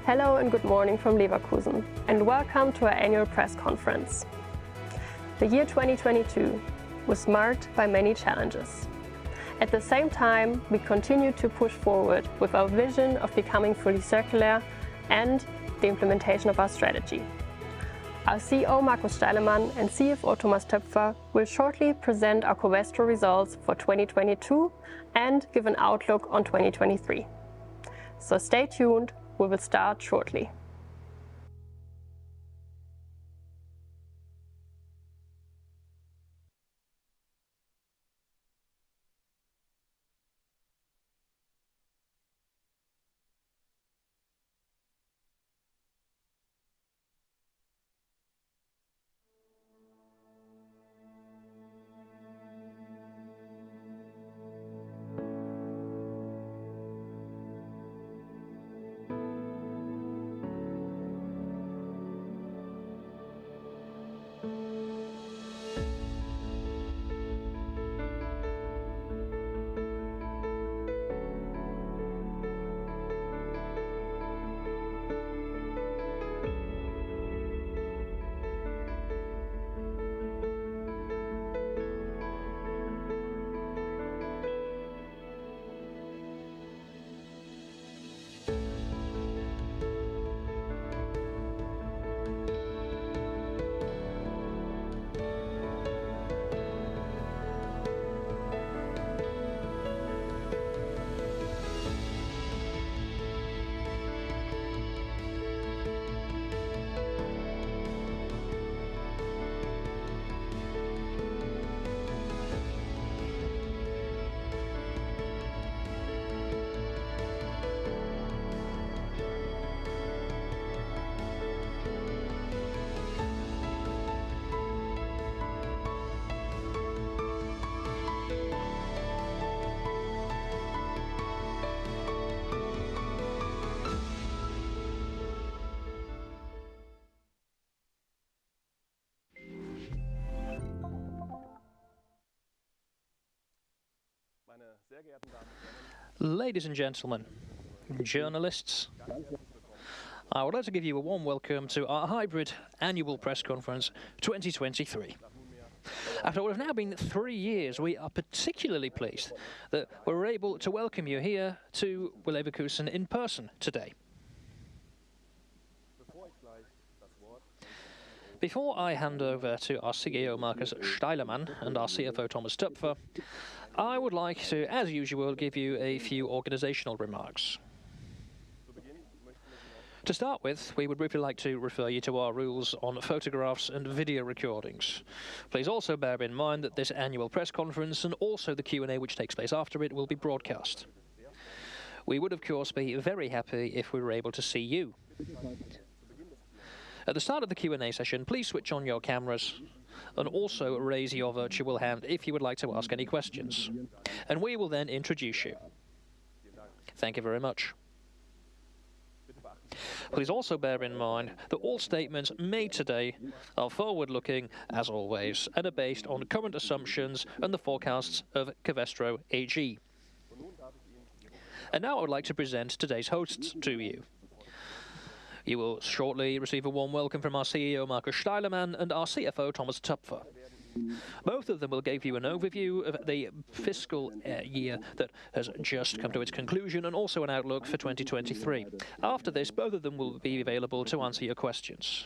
Hello and good morning from Leverkusen, and welcome to our annual press conference. The year 2022 was marked by many challenges. At the same time, we continue to push forward with our vision of becoming fully circular and the implementation of our strategy. Our CEO Markus Steilemann and CFO Toepfer will shortly present our Covestro results for 2022 and give an outlook on 2023. So stay tuned, we will start shortly. Ladies and gentlemen, journalists, I would like to give you a warm welcome to our hybrid annual press conference 2023. After what have now been 3 years, we are particularly pleased that we're able to welcome you here to Leverkusen in person today. Before I hand over to our CEO Markus Steilemann and our CFO Toepfer, I would like to, as usual, give you a few organizational remarks. To start with, we would briefly like to refer you to our rules on photographs and video recordings. Please also bear in mind that this annual press conference and also the Q&A which takes place after it will be broadcast. We would, of course, be very happy if we were able to see you. At the start of the Q&A session, please switch on your cameras and also raise your virtual hand if you would like to ask any questions. And we will then introduce you. Thank you very much. Please also bear in mind that all statements made today are forward-looking, as always, and are based on current assumptions and the forecasts of Covestro AG. And now I would like to present today's hosts to you. You will shortly receive a warm welcome from our CEO Markus Steilemann and our CFO Toepfer. Both of them will give you an overview of the fiscal year that has just come to its conclusion and also an outlook for 2023. After this, both of them will be available to answer your questions.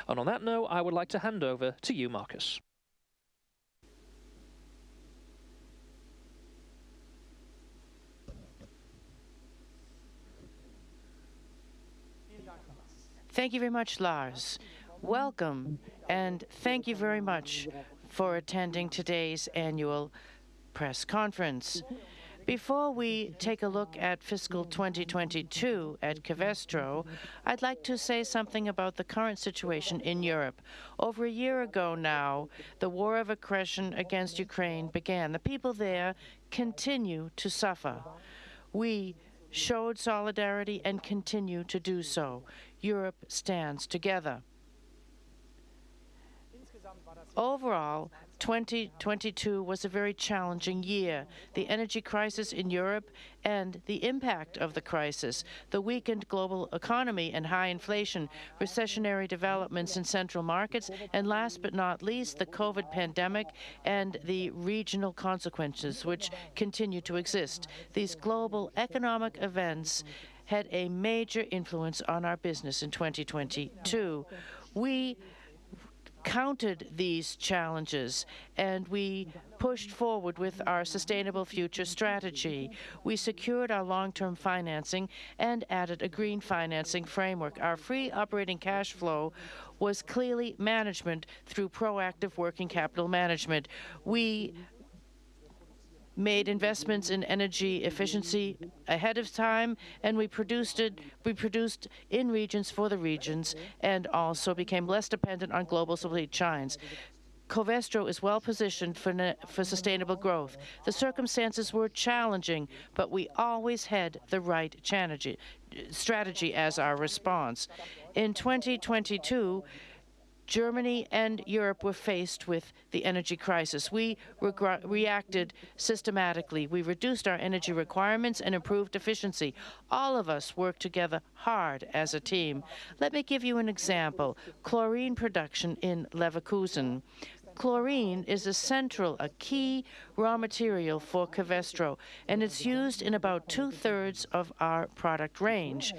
And on that note, I would like to hand over to you, Markus. Thank you very much, Lars. Welcome, and thank you very much for attending today's annual press conference. Before we take a look at fiscal 2022 at Covestro, I'd like to say something about the current situation in Europe. Over a year ago now, the war of aggression against Ukraine began. The people there continue to suffer. We showed solidarity and continue to do so. Europe stands together. Overall, 2022 was a very challenging year. The energy crisis in Europe and the impact of the crisis, the weakened global economy and high inflation, recessionary developments in central markets, and last but not least, the COVID pandemic and the regional consequences which continue to exist. These global economic events had a major influence on our business in 2022. We countered these challenges and we pushed forward with our Sustainable Future strategy. We secured our long-term financing and added a green financing framework. Our free operating cash flow was clearly management through proactive working capital management. We made investments in energy efficiency ahead of time, and we produced in regions for the regions, and also became less dependent on global supply chains. Covestro is well positioned for sustainable growth. The circumstances were challenging, but we always had the right strategy as our response. In 2022, Germany and Europe were faced with the energy crisis. We reacted systematically. We reduced our energy requirements and improved efficiency. All of us worked together hard as a team. Let me give you an example. Chlorine production in Leverkusen. Chlorine is a key raw material for Covestro, and it's used in about 2/3 of our product range.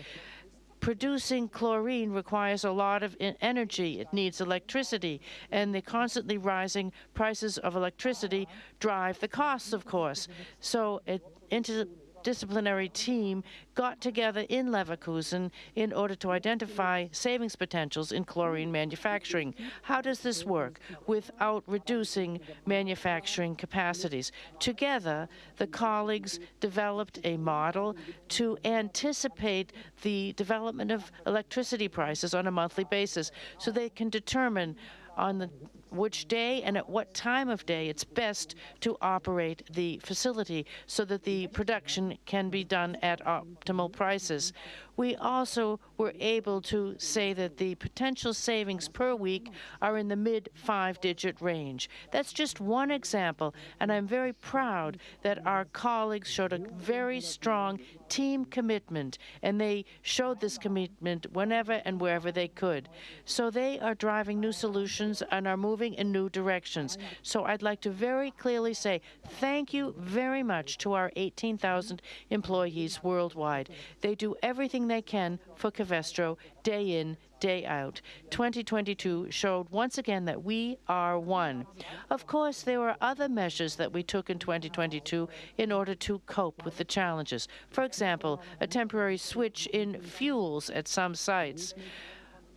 Producing chlorine requires a lot of energy. It needs electricity, and the constantly rising prices of electricity drive the costs, of course. So an interdisciplinary team got together in Leverkusen in order to identify savings potentials in chlorine manufacturing. How does this work without reducing manufacturing capacities? Together, the colleagues developed a model to anticipate the development of electricity prices on a monthly basis so they can determine on which day and at what time of day it's best to operate the facility so that the production can be done at optimal prices. We also were able to say that the potential savings per week are in the mid-5-digit range. That's just one example, and I'm very proud that our colleagues showed a very strong team commitment, and they showed this commitment whenever and wherever they could. So they are driving new solutions and are moving in new directions. So I'd like to very clearly say thank you very much to our 18,000 employees worldwide. They do everything they can for Covestro day in, day out. 2022 showed once again that we are one. Of course, there were other measures that we took in 2022 in order to cope with the challenges. For example, a temporary switch in fuels at some sites.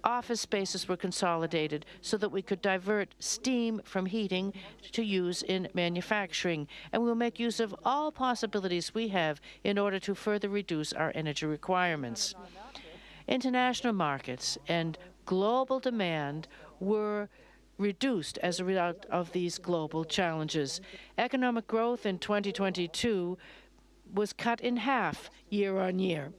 Office spaces were consolidated so that we could divert steam from heating to use in manufacturing. And we'll make use of all possibilities we have in order to further reduce our energy requirements. International markets and global demand were reduced as a result of these global challenges. Economic growth in 2022 was cut in half year on year.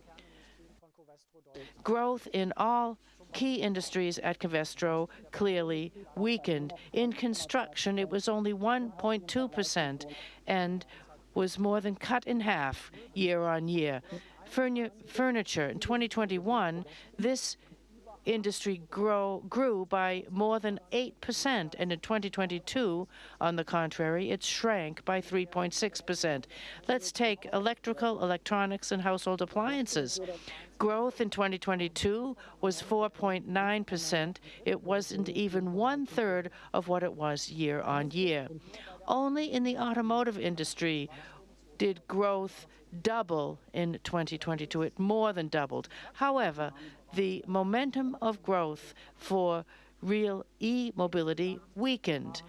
Growth in all key industries at Covestro clearly weakened. In construction, it was only 1.2% and was more than cut in half year on year. Furniture, in 2021, this industry grew by more than 8%, and in 2022, on the contrary, it shrank by 3.6%. Let's take electrical, electronics, and household appliances. Growth in 2022 was 4.9%. It wasn't even 1/3 of what it was year on year. Only in the automotive industry did growth double in 2022. It more than doubled. However, the momentum of growth for real e-mobility weakened.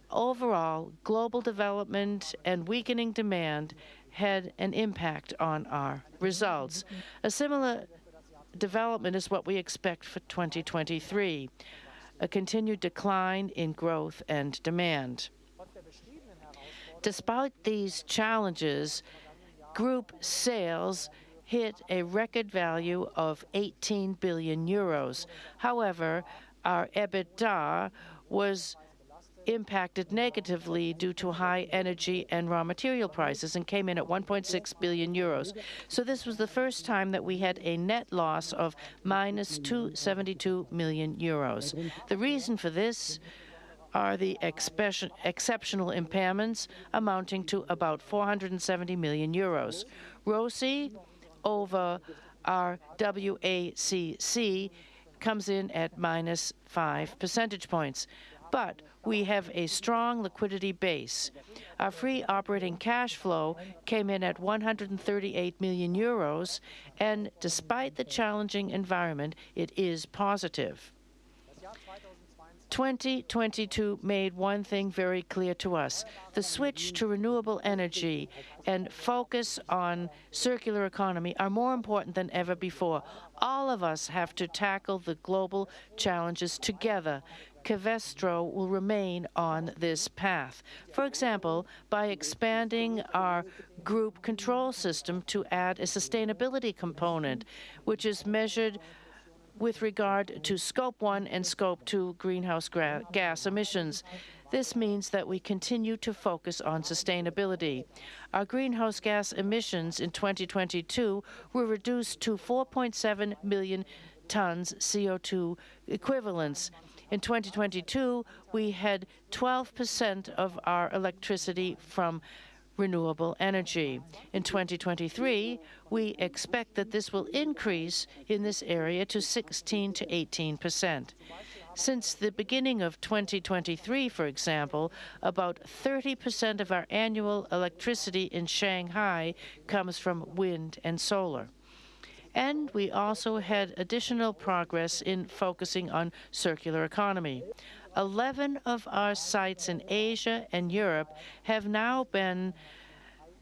Overall, global development and weakening demand had an impact on our results. A similar development is what we expect for 2023, a continued decline in growth and demand. Despite these challenges, group sales hit a record value of 18 billion euros. However, our EBITDA was impacted negatively due to high energy and raw material prices and came in at 1.6 billion euros. So this was the first time that we had a net loss of minus 272 million euros. The reason for this are the exceptional impairments amounting to about 470 million euros. ROCE over our WACC comes in at minus 5 percentage points. But we have a strong liquidity base. Our free operating cash flow came in at 138 million euros, and despite the challenging environment, it is positive. 2022 made one thing very clear to us. The switch to renewable energy and focus on circular economy are more important than ever before. All of us have to tackle the global challenges together. Covestro will remain on this path. For example, by expanding our group control system to add a sustainability component, which is measured with regard to Scope 1 and Scope 2 greenhouse gas emissions. This means that we continue to focus on sustainability. Our greenhouse gas emissions in 2022 were reduced to 4.7 million tons CO2 equivalents. In 2022, we had 12% of our electricity from renewable energy. In 2023, we expect that this will increase in this area to 16 to 18%. Since the beginning of 2023, for example, about 30% of our annual electricity in Shanghai comes from wind and solar. And we also had additional progress in focusing on circular economy. 11 of our sites in Asia and Europe have now been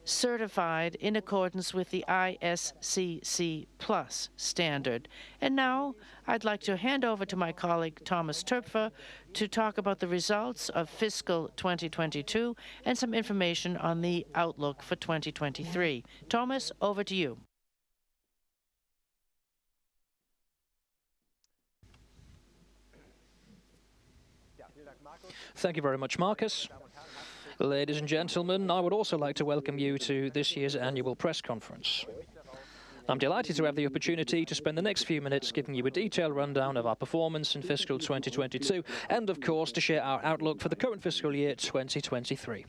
certified in accordance with the ISCC Plus standard. And now I'd like to hand over to my colleague Thomas Toepfer to talk about the results of fiscal 2022 and some information on the outlook for 2023. Thomas, over to you. Thank you very much, Markus. Ladies and gentlemen, I would also like to welcome you to this year's annual press conference. I'm delighted to have the opportunity to spend the next few minutes giving you a detailed rundown of our performance in fiscal 2022 and, of course, to share our outlook for the current fiscal year 2023.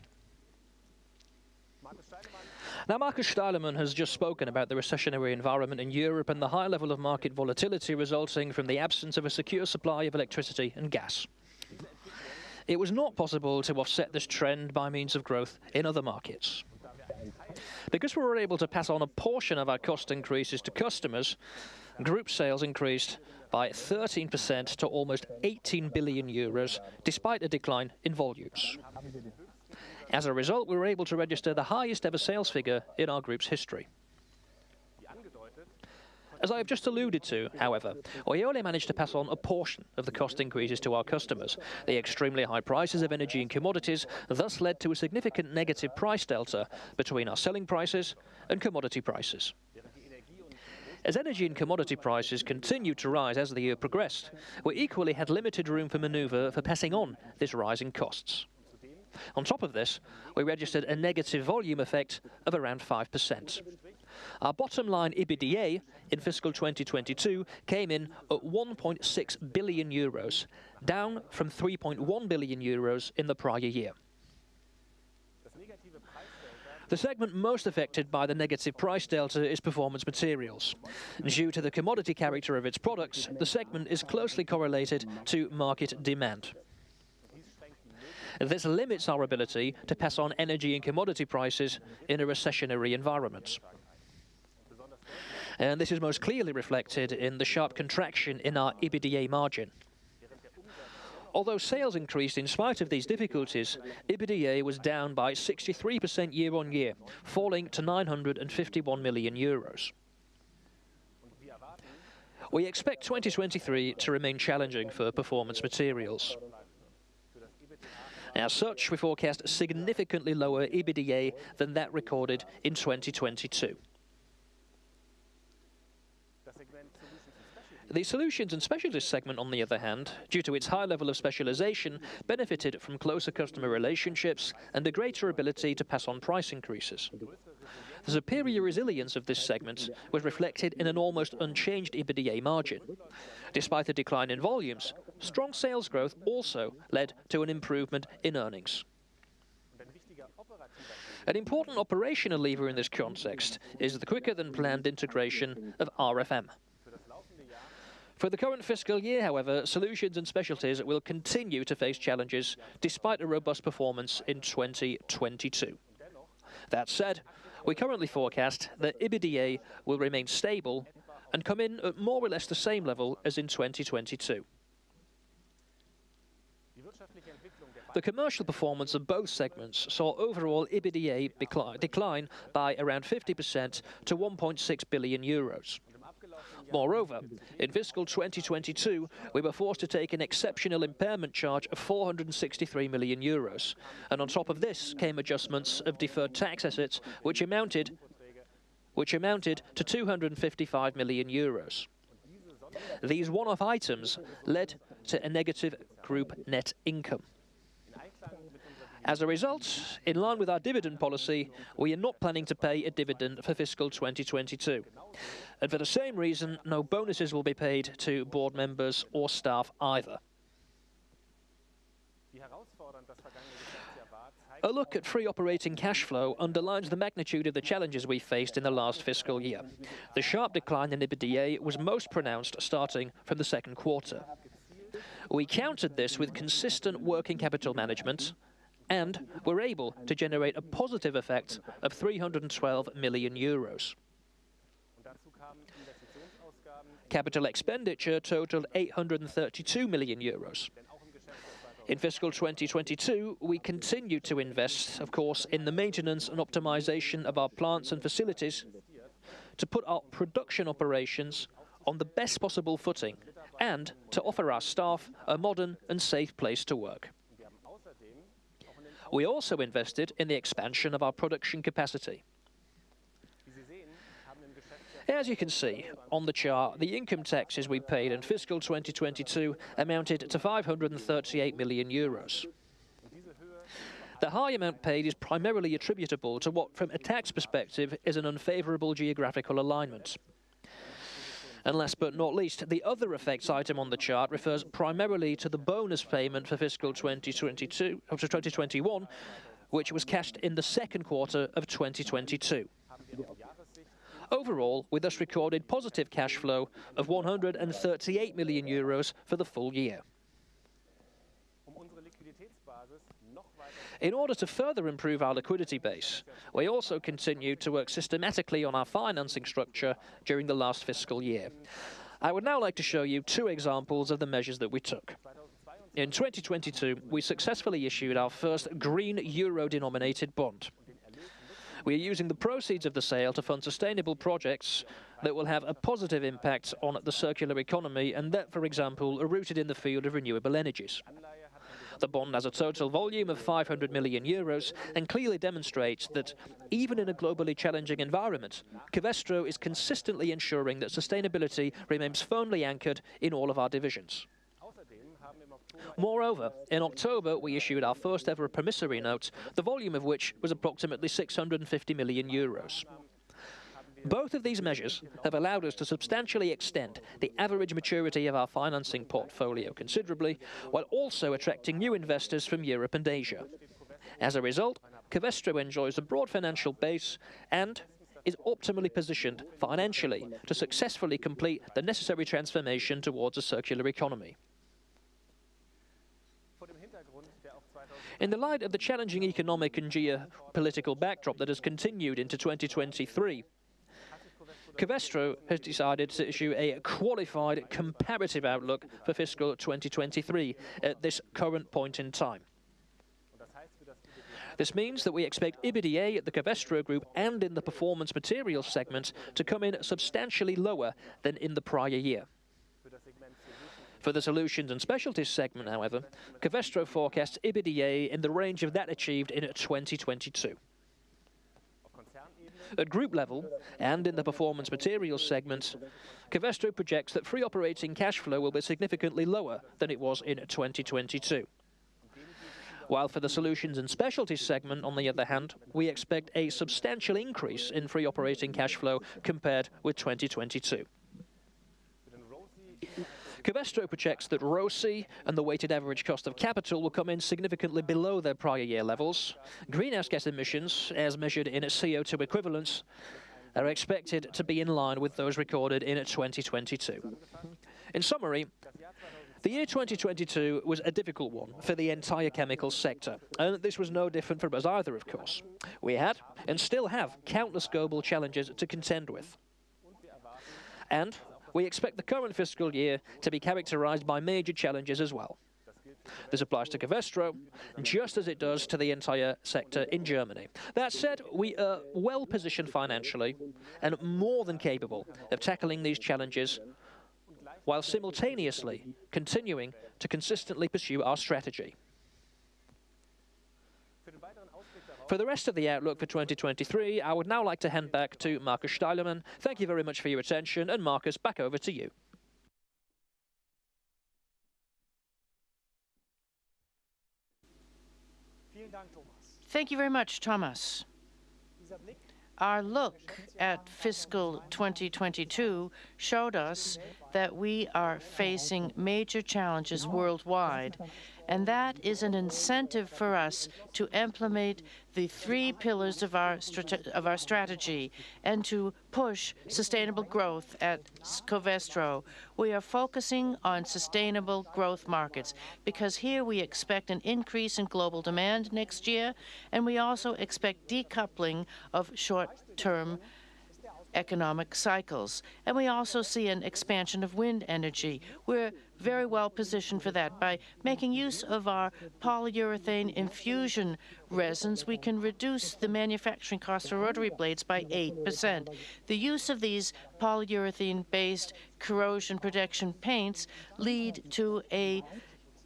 Now, Markus Steilemann has just spoken about the recessionary environment in Europe and the high level of market volatility resulting from the absence of a secure supply of electricity and gas. It was not possible to offset this trend by means of growth in other markets. Because we were able to pass on a portion of our cost increases to customers, group sales increased by 13% to almost 18 billion euros, despite a decline in volumes. As a result, we were able to register the highest ever sales figure in our group's history. As I have just alluded to, however, we only managed to pass on a portion of the cost increases to our customers. The extremely high prices of energy and commodities thus led to a significant negative price delta between our selling prices and commodity prices. As energy and commodity prices continued to rise as the year progressed, we equally had limited room for manoeuvre for passing on this rise in costs. On top of this, we registered a negative volume effect of around 5%. Our bottom line EBITDA in fiscal 2022 came in at 1.6 billion euros, down from 3.1 billion euros in the prior year. The segment most affected by the negative price delta is Performance Materials. Due to the commodity character of its products, the segment is closely correlated to market demand. This limits our ability to pass on energy and commodity prices in a recessionary environment. And this is most clearly reflected in the sharp contraction in our EBITDA margin. Although sales increased in spite of these difficulties, EBITDA was down by 63% year-on-year, falling to 951 million euros. We expect 2023 to remain challenging for Performance Materials. As such, we forecast significantly lower EBITDA than that recorded in 2022. The Solutions and Specialties segment, on the other hand, due to its high level of specialization, benefited from closer customer relationships and a greater ability to pass on price increases. The superior resilience of this segment was reflected in an almost unchanged EBITDA margin. Despite a decline in volumes, strong sales growth also led to an improvement in earnings. An important operational lever in this context is the quicker-than-planned integration of RFM. For the current fiscal year, however, Solutions and Specialties will continue to face challenges despite a robust performance in 2022. That said, we currently forecast that EBITDA will remain stable and come in at more or less the same level as in 2022. The commercial performance of both segments saw overall EBITDA decline by around 50% to 1.6 billion euros. Moreover, in fiscal 2022, we were forced to take an exceptional impairment charge of 463 million euros. And on top of this came adjustments of deferred tax assets, which amounted to 255 million euros. These one-off items led to a negative group net income. As a result, in line with our dividend policy, we are not planning to pay a dividend for fiscal 2022. And for the same reason, no bonuses will be paid to board members or staff either. A look at free operating cash flow underlines the magnitude of the challenges we faced in the last fiscal year. The sharp decline in EBITDA was most pronounced starting from the second quarter. We countered this with consistent working capital management and were able to generate a positive effect of 312 million euros. Capital expenditure totaled 832 million euros. In fiscal 2022, we continued to invest, of course, in the maintenance and optimization of our plants and facilities to put our production operations on the best possible footing and to offer our staff a modern and safe place to work. We also invested in the expansion of our production capacity. As you can see on the chart, the income taxes we paid in fiscal 2022 amounted to 538 million euros. The high amount paid is primarily attributable to what, from a tax perspective, is an unfavourable geographical alignment. And last but not least, the other effects item on the chart refers primarily to the bonus payment for fiscal 2021, which was cashed in the second quarter of 2022. Overall, we thus recorded positive cash flow of 138 million euros for the full year. In order to further improve our liquidity base, we also continued to work systematically on our financing structure during the last fiscal year. I would now like to show you two examples of the measures that we took. In 2022, we successfully issued our first green euro-denominated bond. We are using the proceeds of the sale to fund sustainable projects that will have a positive impact on the circular economy and that, for example, are rooted in the field of renewable energies. The bond has a total volume of 500 million euros and clearly demonstrates that, even in a globally challenging environment, Covestro is consistently ensuring that sustainability remains firmly anchored in all of our divisions. Moreover, in October, we issued our first ever promissory note, the volume of which was approximately 650 million euros. Both of these measures have allowed us to substantially extend the average maturity of our financing portfolio considerably, while also attracting new investors from Europe and Asia. As a result, Covestro enjoys a broad financial base and is optimally positioned financially to successfully complete the necessary transformation towards a circular economy. In the light of the challenging economic and geopolitical backdrop that has continued into 2023, Covestro has decided to issue a qualified comparative outlook for fiscal 2023 at this current point in time. This means that we expect EBITDA at the Covestro Group and in the Performance Materials segment to come in substantially lower than in the prior year. For the Solutions and Specialties segment, however, Covestro forecasts EBITDA in the range of that achieved in 2022. At group level, and in the performance materials segment, Covestro projects that free operating cash flow will be significantly lower than it was in 2022. While for the Solutions and Specialties segment, on the other hand, we expect a substantial increase in free operating cash flow compared with 2022. Covestro projects that ROCE and the weighted average cost of capital will come in significantly below their prior year levels. Greenhouse gas emissions, as measured in CO2 equivalents, are expected to be in line with those recorded in 2022. In summary, the year 2022 was a difficult one for the entire chemicals sector, and this was no different for us either, of course. We had, and still have, countless global challenges to contend with. And we expect the current fiscal year to be characterized by major challenges as well. This applies to Covestro, just as it does to the entire sector in Germany. That said, we are well positioned financially and more than capable of tackling these challenges while simultaneously continuing to consistently pursue our strategy. For the rest of the outlook for 2023, I would now like to hand back to Markus Steilemann. Thank you very much for your attention, and Markus, back over to you. Thank you very much, Thomas. Our look at fiscal 2022 showed us that we are facing major challenges worldwide, and that is an incentive for us to implement the 3 pillars of our strategy and to push sustainable growth at Covestro. We are focusing on sustainable growth markets because here we expect an increase in global demand next year, and we also expect decoupling of short-term economic cycles. And we also see an expansion of wind energy. We're very well positioned for that. By making use of our polyurethane infusion resins, we can reduce the manufacturing cost for rotary blades by 8%. The use of these polyurethane-based corrosion protection paints lead to a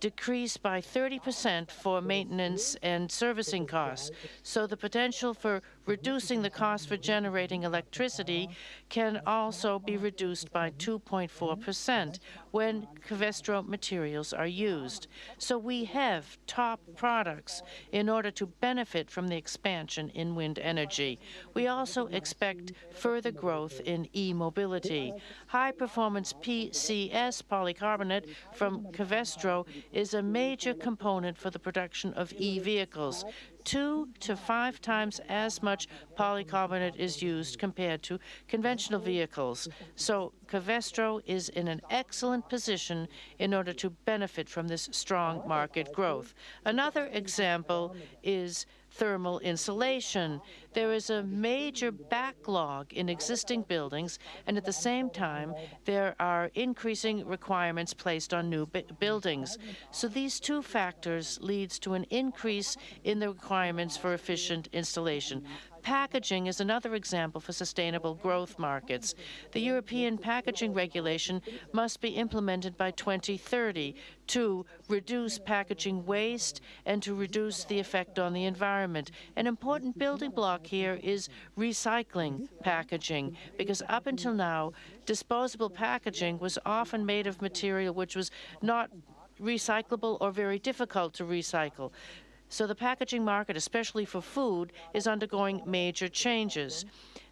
decrease by 30% for maintenance and servicing costs. So the potential for reducing the cost for generating electricity can also be reduced by 2.4% when Covestro materials are used. So we have top products in order to benefit from the expansion in wind energy. We also expect further growth in e-mobility. High-performance PCS polycarbonate from Covestro is a major component for the production of e-vehicles. 2 to 5 times as much polycarbonate is used compared to conventional vehicles. So Covestro is in an excellent position in order to benefit from this strong market growth. Another example is thermal insulation. There is a major backlog in existing buildings, and at the same time, there are increasing requirements placed on new buildings. So these 2 factors leads to an increase in the requirements for efficient installation. Packaging is another example for sustainable growth markets. The European packaging regulation must be implemented by 2030 to reduce packaging waste and to reduce the effect on the environment. An important building block here is recycling packaging, because up until now, disposable packaging was often made of material which was not recyclable or very difficult to recycle. So the packaging market, especially for food, is undergoing major changes.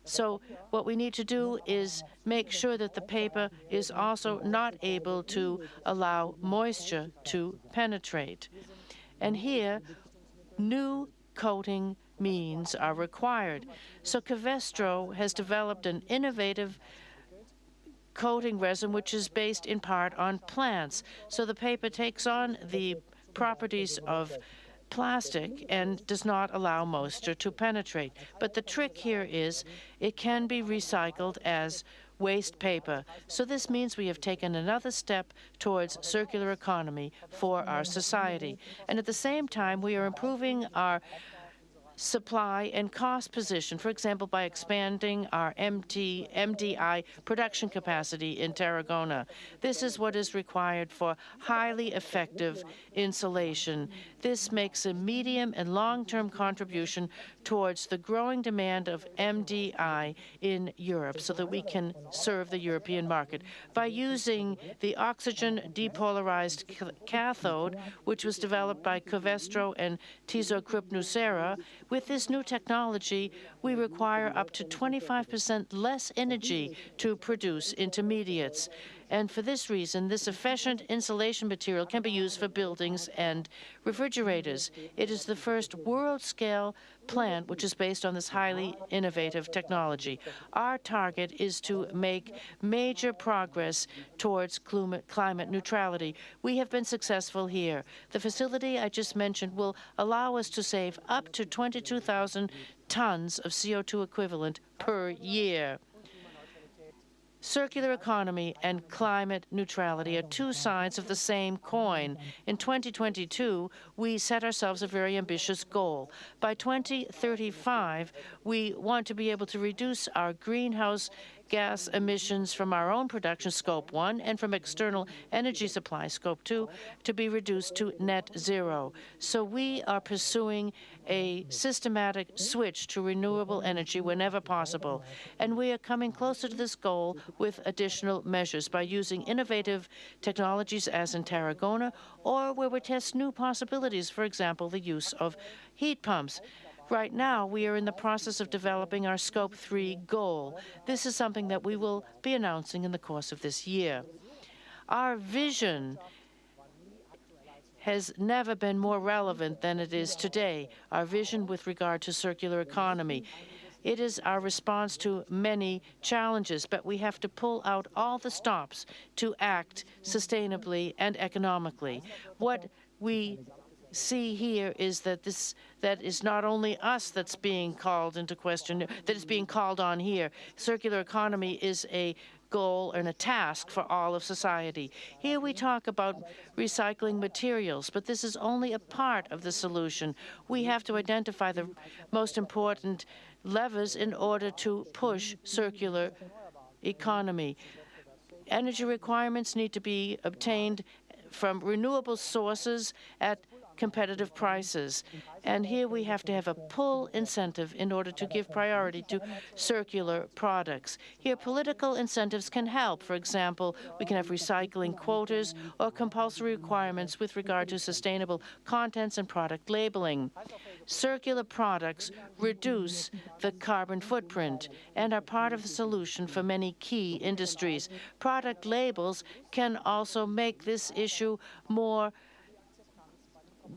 So what we need to do is make sure that the paper is also not able to allow moisture to penetrate. And here, new coating means are required. So Covestro has developed an innovative coating resin which is based in part on plants. So the paper takes on the properties of plastic and does not allow moisture to penetrate. But the trick here is it can be recycled as waste paper. So this means we have taken another step towards circular economy for our society. And at the same time, we are improving our supply and cost position, for example, by expanding our MDI production capacity in Tarragona. This is what is required for highly effective insulation. This makes a medium and long-term contribution towards the growing demand of MDI in Europe so that we can serve the European market. By using the oxygen depolarized cathode, which was developed by Covestro and Nucera, with this new technology, we require up to 25% less energy to produce intermediates. And for this reason, this efficient insulation material can be used for buildings and refrigerators. It is the first world-scale plant which is based on this highly innovative technology. Our target is to make major progress towards climate neutrality. We have been successful here. The facility I just mentioned will allow us to save up to 22,000 tons of CO2 equivalent per year. Circular economy and climate neutrality are two sides of the same coin. In 2022, we set ourselves a very ambitious goal. By 2035, we want to be able to reduce our greenhouse gas emissions from our own production, Scope 1, and from external energy supply, Scope 2, to be reduced to net zero. So we are pursuing a systematic switch to renewable energy whenever possible. And we are coming closer to this goal with additional measures by using innovative technologies as in Tarragona, or where we test new possibilities, for example, the use of heat pumps. Right now, we are in the process of developing our Scope 3 goal. This is something that we will be announcing in the course of this year. Our vision has never been more relevant than it is today, our vision with regard to circular economy. It is our response to many challenges, but we have to pull out all the stops to act sustainably and economically. What we see here is that that is not only us that's being called into question, that is being called on here. Circular economy is a goal and a task for all of society. Here we talk about recycling materials, but this is only a part of the solution. We have to identify the most important levers in order to push circular economy. Energy requirements need to be obtained from renewable sources at competitive prices. And here we have to have a pull incentive in order to give priority to circular products. Here, political incentives can help. For example, we can have recycling quotas or compulsory requirements with regard to sustainable contents and product labeling. Circular products reduce the carbon footprint and are part of the solution for many key industries. Product labels can also make this issue more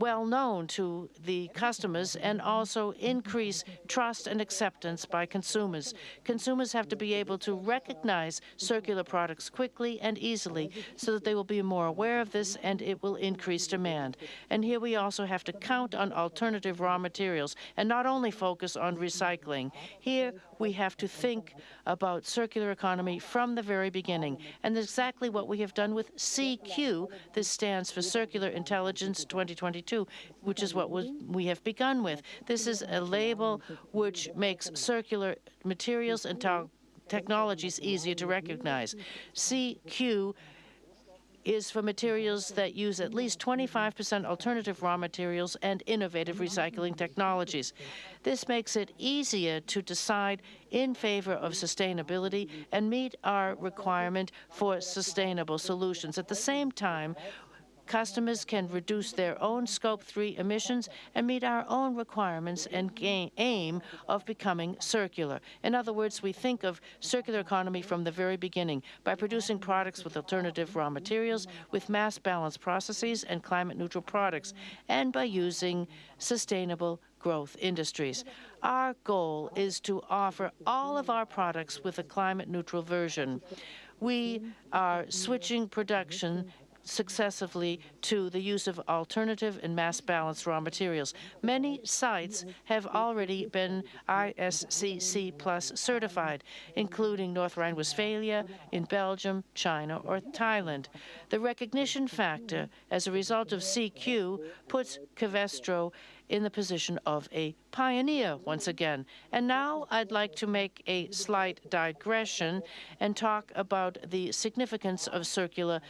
well known to the customers and also increase trust and acceptance by consumers. Consumers have to be able to recognize circular products quickly and easily so that they will be more aware of this and it will increase demand. And here we also have to count on alternative raw materials and not only focus on recycling. Here we have to think about circular economy from the very beginning. And that's exactly what we have done with CQ. This stands for Circular Intelligence 2022, which is what we have begun with. This is a label which makes circular materials and technologies easier to recognize. CQ is for materials that use at least 25% alternative raw materials and innovative recycling technologies. This makes it easier to decide in favor of sustainability and meet our requirement for sustainable solutions. At the same time, customers can reduce their own Scope 3 emissions and meet our own requirements and aim of becoming circular. In other words, we think of circular economy from the very beginning by producing products with alternative raw materials, with mass balance processes and climate-neutral products, and by using sustainable growth industries. Our goal is to offer all of our products with a climate-neutral version. We are switching production successively to the use of alternative and mass-balanced raw materials. Many sites have already been ISCC Plus certified, including North Rhine-Westphalia, in Belgium, China, or Thailand. The recognition factor as a result of CQ puts Covestro in the position of a pioneer once again. And now I'd like to make a slight digression and talk about the significance of circular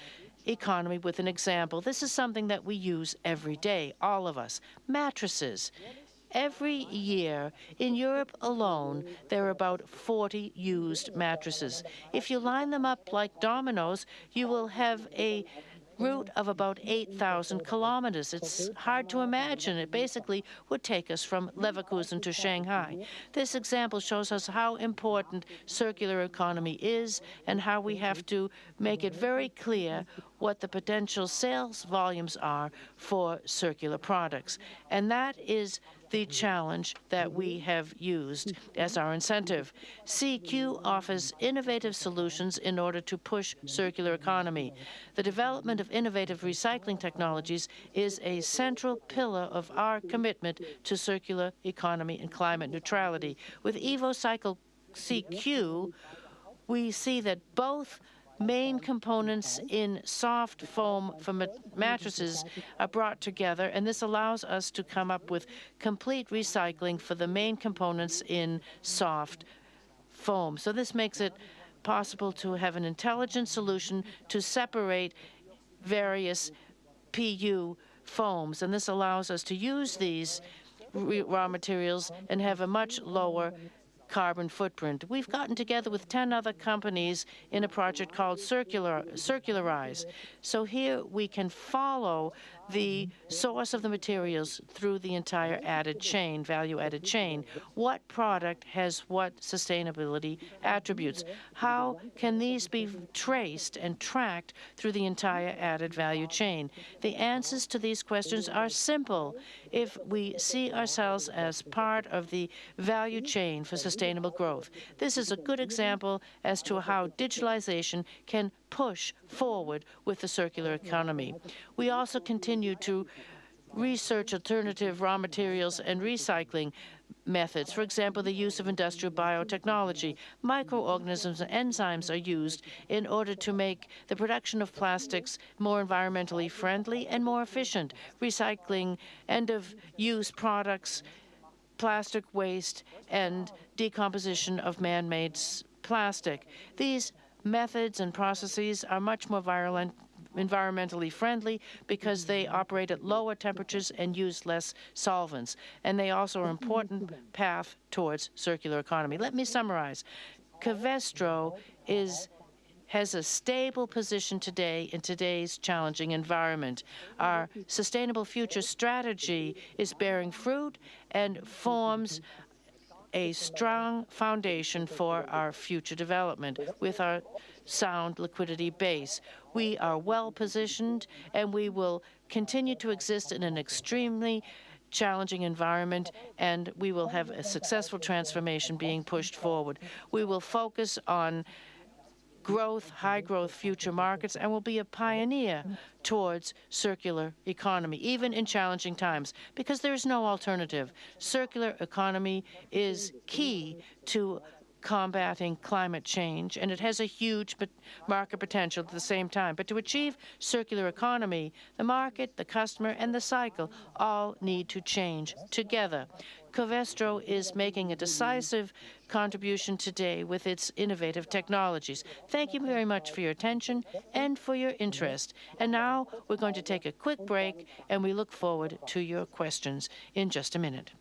economy with an example. This is something that we use every day, all of us. Mattresses. Every year in Europe alone, there are about 40 used mattresses. If you line them up like dominoes, you will have a route of about 8,000 kilometers. It's hard to imagine. It basically would take us from Leverkusen to Shanghai. This example shows us how important circular economy is and how we have to make it very clear what the potential sales volumes are for circular products. And that is the challenge that we have used as our incentive. CQ offers innovative solutions in order to push circular economy. The development of innovative recycling technologies is a central pillar of our commitment to circular economy and climate neutrality. With EvoCycle CQ, we see that both main components in soft foam for mattresses are brought together, and this allows us to come up with complete recycling for the main components in soft foam. So this makes it possible to have an intelligent solution to separate various PU foams, and this allows us to use these raw materials and have a much lower carbon footprint. We've gotten together with 10 other companies in a project called Circularize. So here we can follow the source of the materials through the entire added chain, value-added chain. What product has what sustainability attributes? How can these be traced and tracked through the entire added value chain? The answers to these questions are simple if we see ourselves as part of the value chain for sustainable growth. This is a good example as to how digitalization can push forward with the circular economy. We also continue to research alternative raw materials and recycling methods. For example, the use of industrial biotechnology. Microorganisms and enzymes are used in order to make the production of plastics more environmentally friendly and more efficient, recycling end-of-use products, plastic waste, and decomposition of man-made plastic. These methods and processes are much more environmentally friendly because they operate at lower temperatures and use less solvents. And they also are an important path towards circular economy. Let me summarize. Covestro has a stable position today in today's challenging environment. Our Sustainable Future strategy is bearing fruit and forms a strong foundation for our future development with our sound liquidity base. We are well positioned, and we will continue to exist in an extremely challenging environment, and we will have a successful transformation being pushed forward. We will focus on growth, high-growth future markets, and will be a pioneer towards circular economy, even in challenging times, because there is no alternative. Circular economy is key to combating climate change, and it has a huge market potential at the same time. But to achieve circular economy, the market, the customer, and the cycle all need to change together. Covestro is making a decisive contribution today with its innovative technologies. Thank you very much for your attention and for your interest. And now we're going to take a quick break, and we look forward to your questions in just a minute.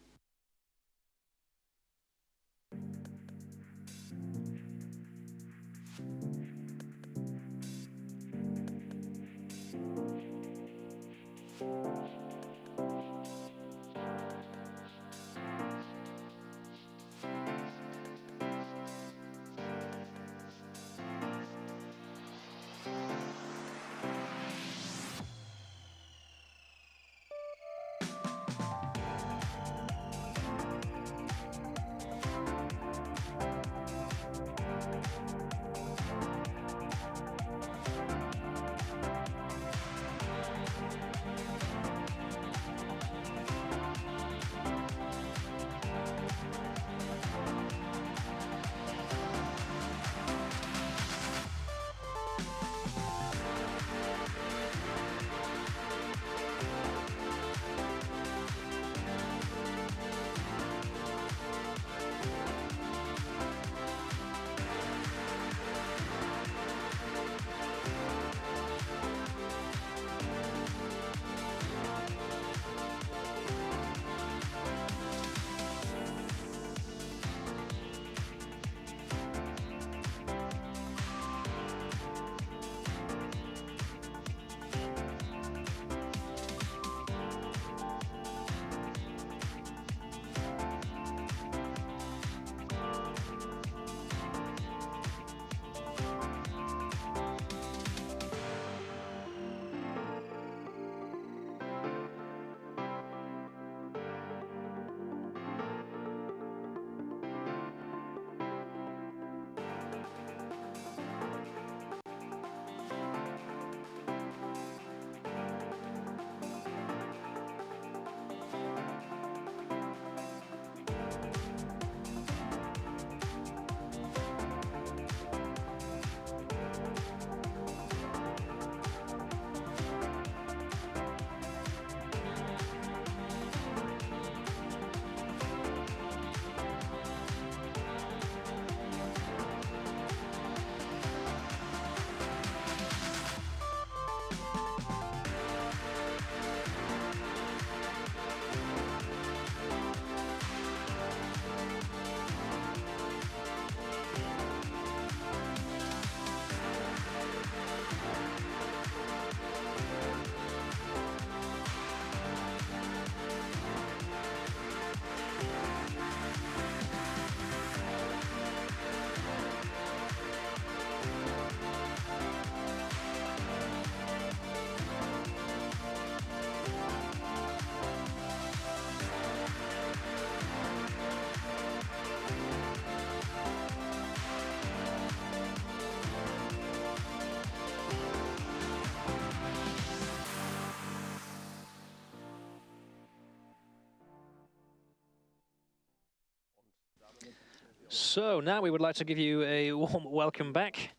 So now we would like to give you a warm welcome back.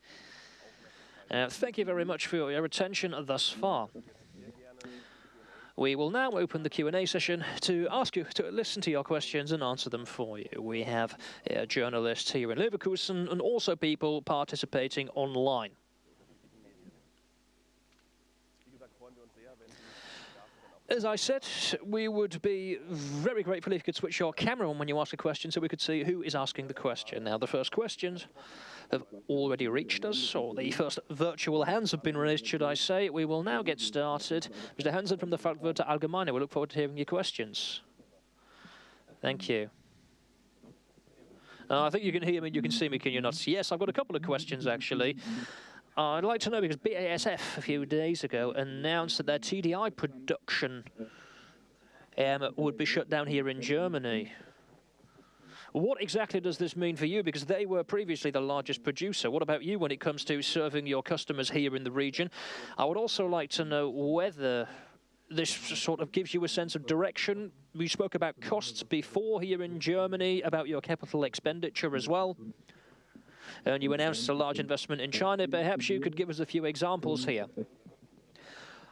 Thank you very much for your attention thus far. We will now open the Q&A session to ask you to listen to your questions and answer them for you. We have journalists here in Leverkusen and also people participating online. As I said, we would be very grateful if you could switch your camera on when you ask a question so we could see who is asking the question. Now, the first questions have already reached us, or the first virtual hands have been raised, should I say. We will now get started. Mr. Hansen from the Frankfurter Allgemeine, we look forward to hearing your questions. Thank you. I think you can hear me, you can see me, can you not? Yes, I've got a couple of questions, actually. I'd like to know, because BASF a few days ago announced that their TDI production would be shut down here in Germany. What exactly does this mean for you? Because they were previously the largest producer. What about you when it comes to serving your customers here in the region? I would also like to know whether this sort of gives you a sense of direction. We spoke about costs before here in Germany, about your capital expenditure as well. And you announced a large investment in China. Perhaps you could give us a few examples here.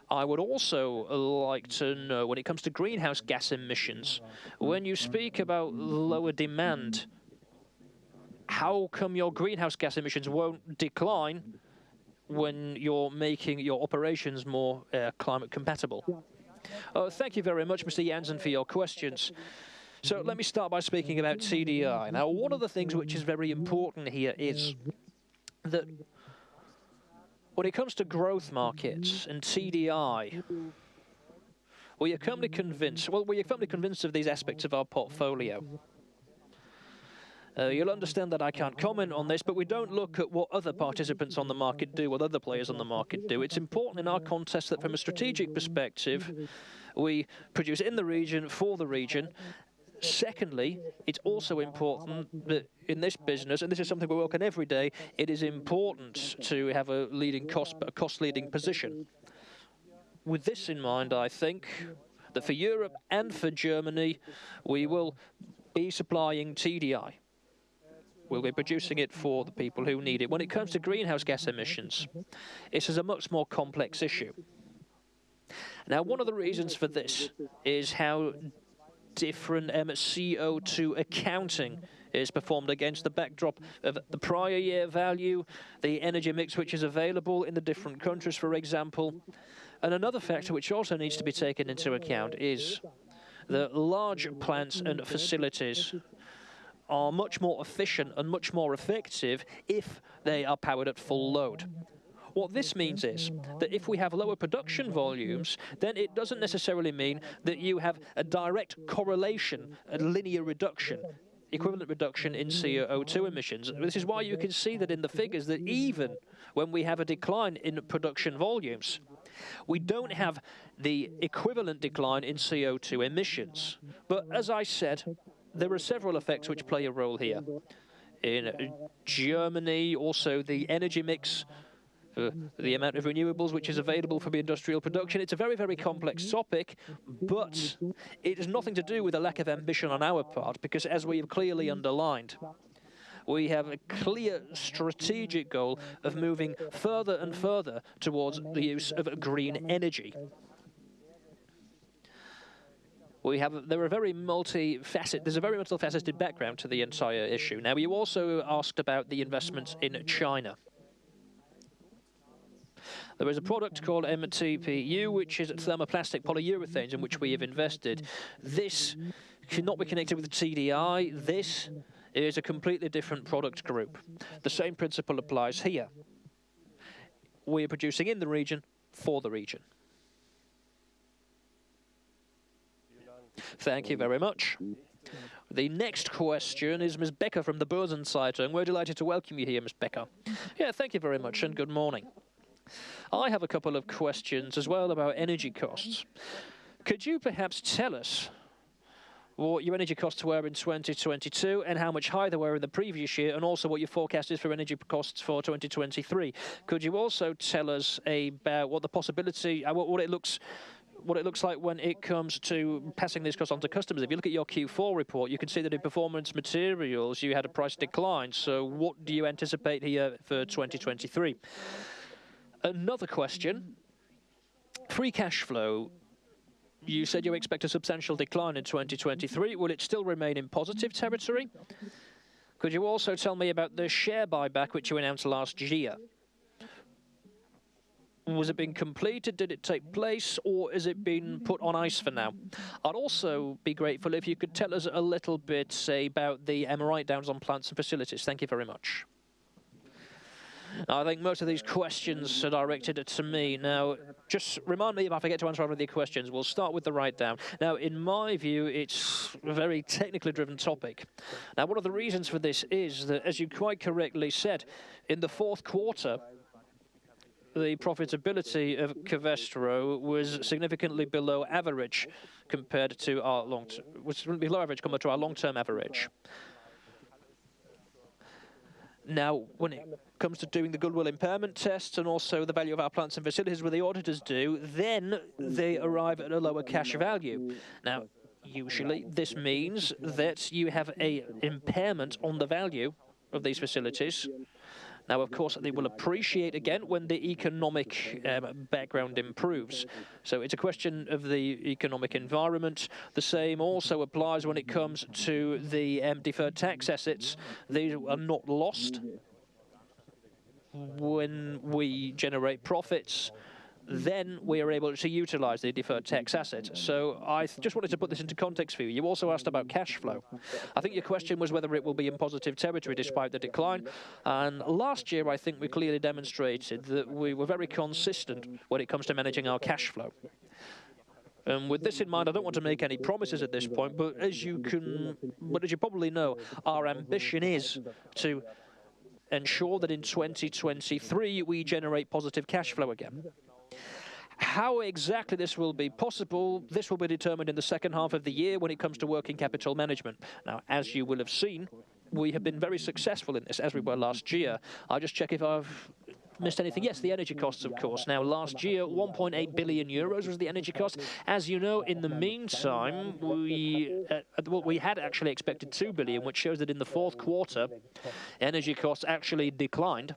I would also like to know, when it comes to greenhouse gas emissions, when you speak about lower demand, how come your greenhouse gas emissions won't decline when you're making your operations more climate compatible? Thank you very much, Mr. Jansen, for your questions. So let me start by speaking about TDI. Now, one of the things which is very important here is that when it comes to growth markets and TDI, we are firmly convinced of these aspects of our portfolio. You'll understand that I can't comment on this, but we don't look at what other participants on the market do, what other players on the market do. It's important in our context that from a strategic perspective, we produce in the region, for the region. Secondly, it's also important that in this business, and this is something we work on every day, it is important to have a cost-leading position. With this in mind, I think that for Europe and for Germany, we will be supplying TDI. We'll be producing it for the people who need it. When it comes to greenhouse gas emissions, this is a much more complex issue. Now, one of the reasons for this is how different CO2 accounting is performed against the backdrop of the prior year value, the energy mix which is available in the different countries, for example. And another factor which also needs to be taken into account is that large plants and facilities are much more efficient and much more effective if they are powered at full load. What this means is that if we have lower production volumes, then it doesn't necessarily mean that you have a direct correlation, a linear reduction, equivalent reduction in CO2 emissions. This is why you can see that in the figures that even when we have a decline in production volumes, we don't have the equivalent decline in CO2 emissions. But as I said, there are several effects which play a role here. In Germany, also the energy mix, the amount of renewables which is available for the industrial production. It's a very, very complex topic, but it has nothing to do with a lack of ambition on our part, because as we have clearly underlined, we have a clear strategic goal of moving further and further towards the use of green energy. There's a very multifaceted background to the entire issue. Now, you also asked about the investments in China. There is a product called MTPU, which is thermoplastic polyurethanes, in which we have invested. This cannot be connected with the TDI. This is a completely different product group. The same principle applies here. We are producing in the region, for the region. Thank you very much. The next question is Ms. Becker from the Börsenzeitung. We're delighted to welcome you here, Ms. Becker. Yeah, thank you very much, and good morning. I have a couple of questions as well about energy costs. Could you perhaps tell us what your energy costs were in 2022 and how much higher they were in the previous year, and also what your forecast is for energy costs for 2023? Could you also tell us about what the possibility, what it looks what it looks like when it comes to passing these costs on to customers. If you look at your Q4 report, you can see that in Performance Materials you had a price decline. So what do you anticipate here for 2023? Another question, free cash flow. You said you expect a substantial decline in 2023. Will it still remain in positive territory? Could you also tell me about the share buyback which you announced last year? Was it being completed? Did it take place? Or has it been put on ice for now? I'd also be grateful if you could tell us a little bit, say, about the write-downs on plants and facilities. Thank you very much. I think most of these questions are directed to me. Now, just remind me if I forget to answer one of the questions. We'll start with the write-down. Now, in my view, it's a very technically driven topic. Now, one of the reasons for this is that, as you quite correctly said, in the fourth quarter, the profitability of Covestro was significantly below average compared to our long-term average. Now, when it comes to doing the goodwill impairment tests and also the value of our plants and facilities where the auditors do, then they arrive at a lower cash value. Now, usually this means that you have an impairment on the value of these facilities. Now, of course, they will appreciate again when the economic background improves. So it's a question of the economic environment. The same also applies when it comes to the deferred tax assets. They are not lost when we generate profits. Then we are able to utilize the deferred tax assets. So I just wanted to put this into context for you. You also asked about cash flow. I think your question was whether it will be in positive territory despite the decline. And last year, I think we clearly demonstrated that we were very consistent when it comes to managing our cash flow. And with this in mind, I don't want to make any promises at this point, but as you probably know, our ambition is to ensure that in 2023 we generate positive cash flow again. How exactly this will be possible, this will be determined in the second half of the year when it comes to working capital management. Now, as you will have seen, we have been very successful in this, as we were last year. I'll just check if I've missed anything. Yes, the energy costs, of course. Now, last year, 1.8 billion euros was the energy cost. As you know, in the meantime, we had actually expected 2 billion, which shows that in the fourth quarter, energy costs actually declined.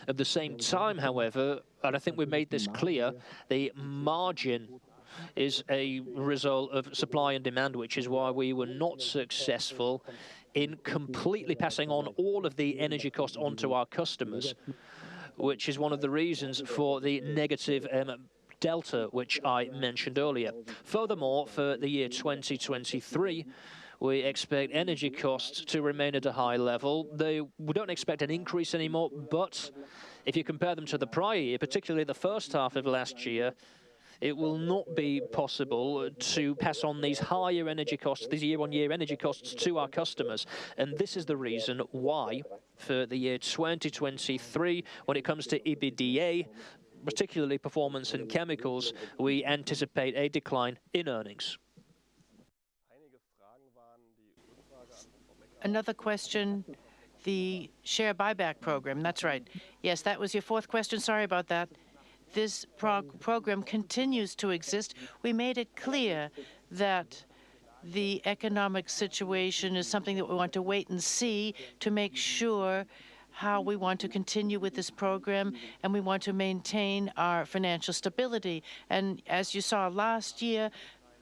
At the same time, however, and I think we made this clear, the margin is a result of supply and demand, which is why we were not successful in completely passing on all of the energy costs onto our customers, which is one of the reasons for the negative delta, which I mentioned earlier. Furthermore, for the year 2023, we expect energy costs to remain at a high level. We don't expect an increase anymore, but if you compare them to the prior year, particularly the first half of last year, it will not be possible to pass on these higher energy costs, these year-on-year energy costs to our customers. And this is the reason why, for the year 2023, when it comes to EBITDA, particularly performance and chemicals, we anticipate a decline in earnings. Another question, the share buyback program. That's right. Yes, that was your fourth question. Sorry about that. This program continues to exist. We made it clear that the economic situation is something that we want to wait and see to make sure how we want to continue with this program, and we want to maintain our financial stability. And as you saw last year,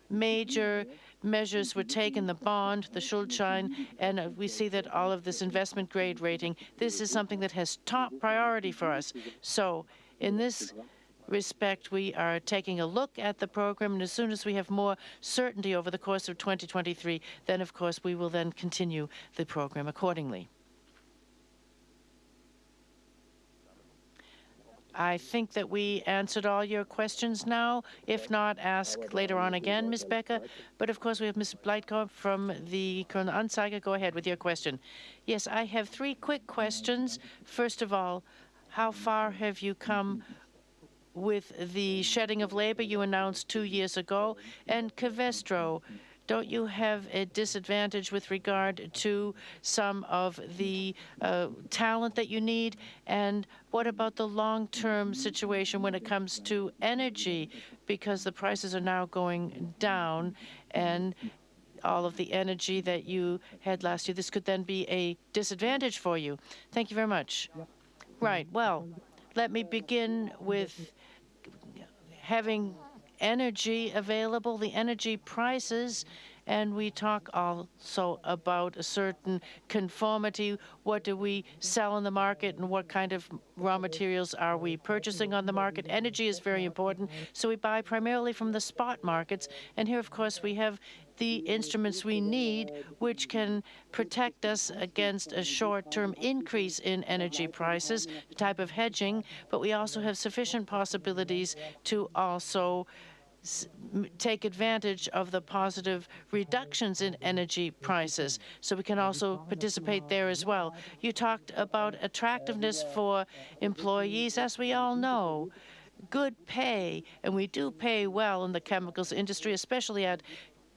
major measures were taken, the bond, the Schuldschein, and we see that all of this investment grade rating, this is something that has top priority for us. So in this respect, we are taking a look at the program, and as soon as we have more certainty over the course of 2023, then of course we will then continue the program accordingly. I think that we answered all your questions now. If not, ask later on again, Ms. Becker. But of course, we have Ms. Bleitkow from the Kölner Anzeiger. Go ahead with your question. Yes, I have 3 quick questions. First of all, how far have you come with the shedding of labor you announced 2 years ago? And Covestro, don't you have a disadvantage with regard to some of the talent that you need? And what about the long-term situation when it comes to energy? Because the prices are now going down, and all of the energy that you had last year, this could then be a disadvantage for you. Thank you very much. Right. Well, let me begin with having energy available, the energy prices, and we talk also about a certain conformity. What do we sell in the market, and what kind of raw materials are we purchasing on the market? Energy is very important, so we buy primarily from the spot markets. And here, of course, we have the instruments we need, which can protect us against a short-term increase in energy prices, a type of hedging, but we also have sufficient possibilities to also take advantage of the positive reductions in energy prices. So we can also participate there as well. You talked about attractiveness for employees. As we all know, good pay, and we do pay well in the chemicals industry, especially at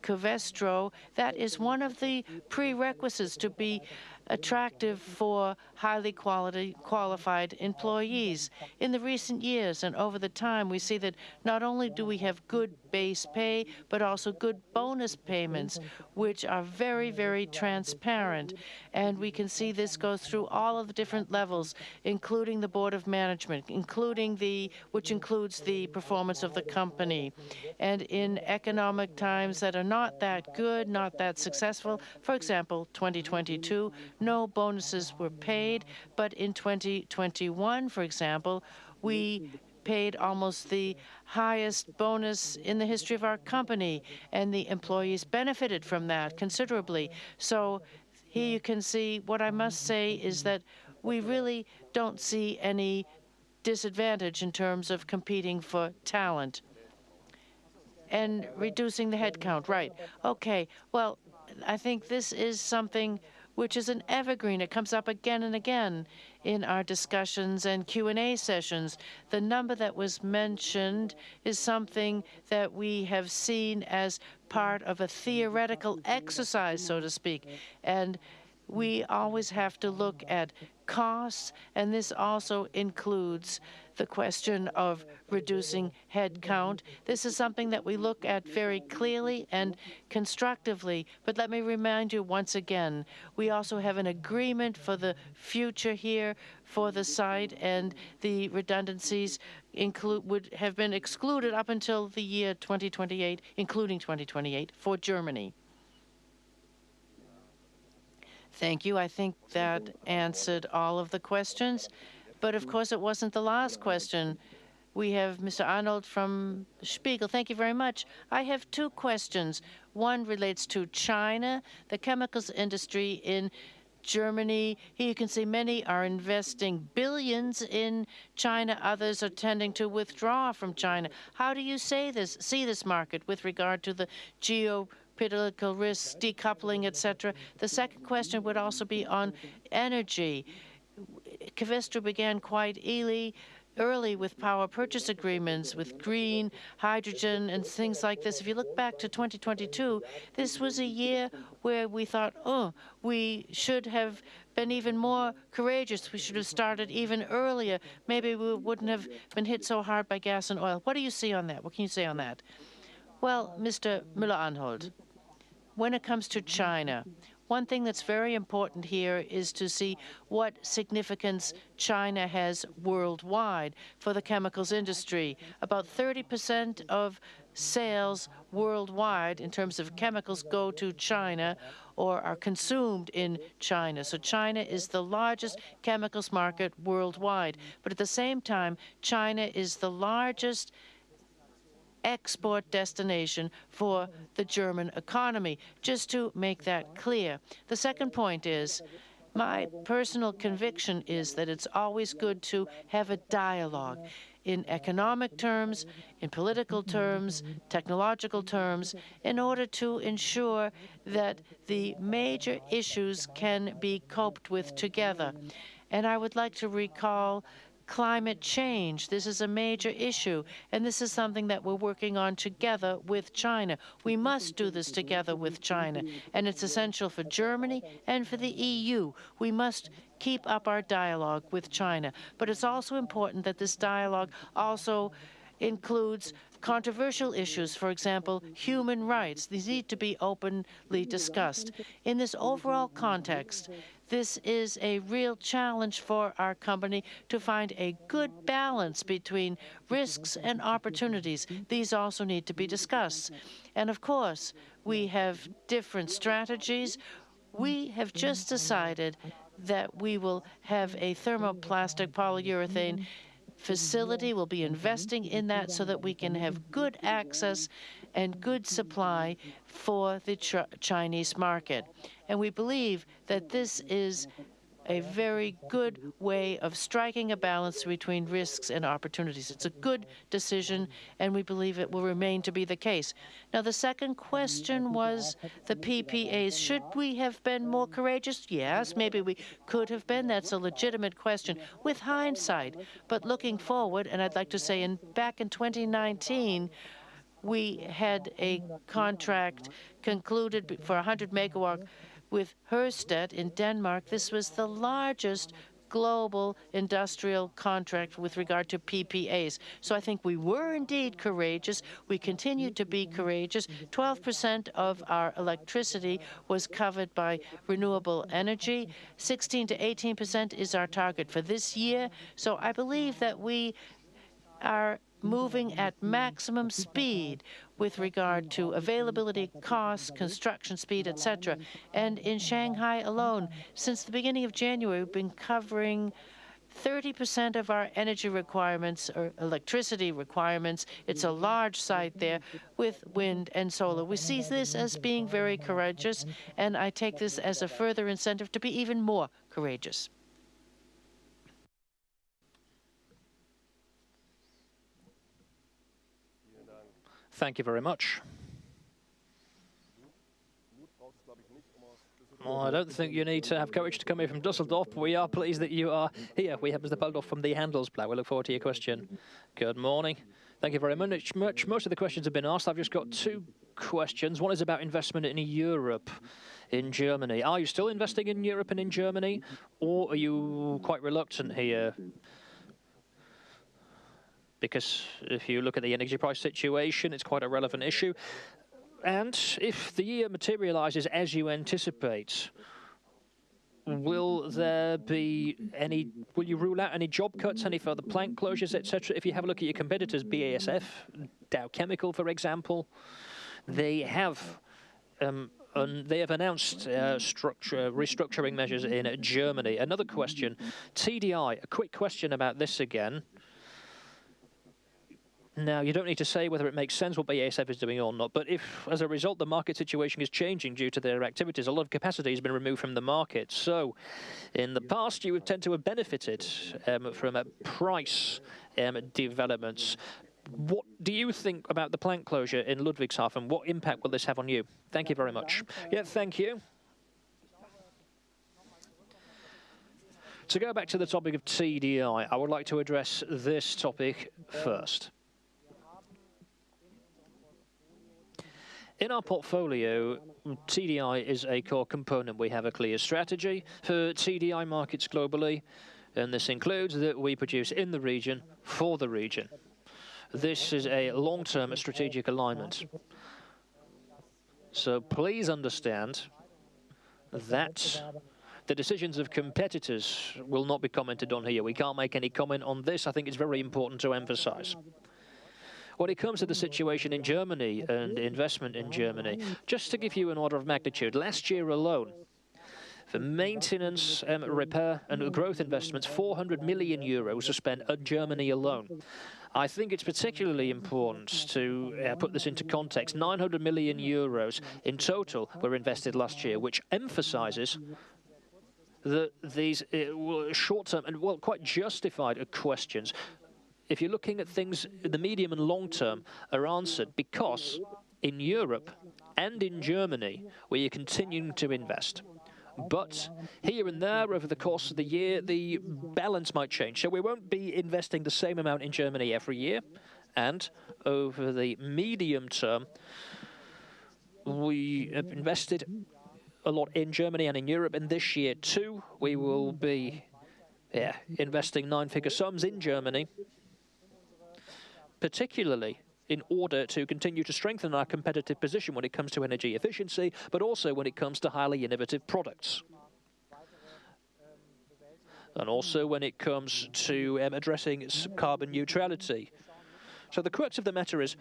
Covestro. That is one of the prerequisites to be attractive for highly qualified employees. In the recent years and over the time, we see that not only do we have good base pay, but also good bonus payments, which are very, very transparent. And we can see this go through all of the different levels, including the board of management, which includes the performance of the company. And in economic times that are not that good, not that successful, for example, 2022, no bonuses were paid, but in 2021, for example, we paid almost the highest bonus in the history of our company, and the employees benefited from that considerably. So here you can see what I must say is that we really don't see any disadvantage in terms of competing for talent. And reducing the headcount, right. Okay, well, I think this is something which is an evergreen. It comes up again and again in our discussions and Q&A sessions. The number that was mentioned is something that we have seen as part of a theoretical exercise, so to speak. And we always have to look at costs, and this also includes the question of reducing headcount. This is something that we look at very clearly and constructively. But let me remind you once again, we also have an agreement for the future here for the site, and the redundancies would have been excluded up until the year 2028, including 2028, for Germany. Thank you. I think that answered all of the questions. But of course, it wasn't the last question. We have Mr. Arnold from Spiegel. Thank you very much. I have two questions. One relates to China, the chemicals industry in Germany. Here you can see many are investing billions in China. Others are tending to withdraw from China. How do you see this market with regard to the geopolitical risks, decoupling, etc.? The second question would also be on energy. Covestro began quite early with power purchase agreements with green, hydrogen, and things like this. If you look back to 2022, this was a year where we thought, oh, we should have been even more courageous. We should have started even earlier. Maybe we wouldn't have been hit so hard by gas and oil. What do you see on that? What can you say on that? Well, Mr. Müller-Anholt, when it comes to China, one thing that's very important here is to see what significance China has worldwide for the chemicals industry. About 30% of sales worldwide in terms of chemicals go to China or are consumed in China. So China is the largest chemicals market worldwide. But at the same time, China is the largest export destination for the German economy, just to make that clear. The second point is, my personal conviction is that it's always good to have a dialogue in economic terms, in political terms, technological terms, in order to ensure that the major issues can be coped with together. And I would like to recall climate change. This is a major issue, and this is something that we're working on together with China. We must do this together with China, and it's essential for Germany and for the EU. We must keep up our dialogue with China, but it's also important that this dialogue also includes controversial issues, for example, human rights. These need to be openly discussed. In this overall context, this is a real challenge for our company to find a good balance between risks and opportunities. These also need to be discussed. And of course, we have different strategies. We have just decided that we will have a thermoplastic polyurethane facility. We'll be investing in that so that we can have good access and good supply for the Chinese market. And we believe that this is a very good way of striking a balance between risks and opportunities. It's a good decision, and we believe it will remain to be the case. Now, the second question was the PPAs. Should we have been more courageous? Yes, maybe we could have been. That's a legitimate question with hindsight. But looking forward, and I'd like to say back in 2019, we had a contract concluded for 100 megawatt with Ørsted in Denmark. This was the largest global industrial contract with regard to PPAs. So I think we were indeed courageous. We continue to be courageous. 12% of our electricity was covered by renewable energy. 16 to 18% is our target for this year. So I believe that we are moving at maximum speed with regard to availability, costs, construction speed, etc. And in Shanghai alone, since the beginning of January, we've been covering 30% of our energy requirements or electricity requirements. It's a large site there with wind and solar. We see this as being very courageous, and I take this as a further incentive to be even more courageous. Thank you very much. Well, I don't think you need to have courage to come here from Dusseldorf. We are pleased that you are here. We have Mr. Baldorf from the Handelsblatt. We look forward to your question. Good morning. Thank you very much. Most of the questions have been asked. I've just got two questions. One is about investment in Europe, in Germany. Are you still investing in Europe and in Germany, or are you quite reluctant here? Because if you look at the energy price situation, it's quite a relevant issue. And if the year materializes as you anticipate, will you rule out any job cuts, any further plant closures, etc.? If you have a look at your competitors, BASF, Dow Chemical, for example, they have announced restructuring measures in Germany. Another question, TDI, a quick question about this again. Now, you don't need to say whether it makes sense what BASF is doing or not, but if, as a result, the market situation is changing due to their activities, a lot of capacity has been removed from the market. So, in the past, you would tend to have benefited from price developments. What do you think about the plant closure in Ludwigshafen? What impact will this have on you? Thank you very much. Yeah, thank you. To go back to the topic of TDI, I would like to address this topic first. In our portfolio, TDI is a core component. We have a clear strategy for TDI markets globally, and this includes that we produce in the region for the region. This is a long-term strategic alignment. So please understand that the decisions of competitors will not be commented on here. We can't make any comment on this. I think it's very important to emphasize. When it comes to the situation in Germany and investment in Germany, just to give you an order of magnitude, last year alone, for maintenance, repair and growth investments, 400 million euros were spent on Germany alone. I think it's particularly important to put this into context. 900 million euros in total were invested last year, which emphasizes that these short-term and, well, quite justified questions, if you're looking at things in the medium and long term, are answered because in Europe and in Germany, we are continuing to invest. But here and there, over the course of the year, the balance might change. So we won't be investing the same amount in Germany every year. And over the medium term, we have invested a lot in Germany and in Europe. And this year, too, we will be investing nine-figure sums in Germany, particularly in order to continue to strengthen our competitive position when it comes to energy efficiency, but also when it comes to highly innovative products. And also when it comes to addressing carbon neutrality. So the crux of the matter is,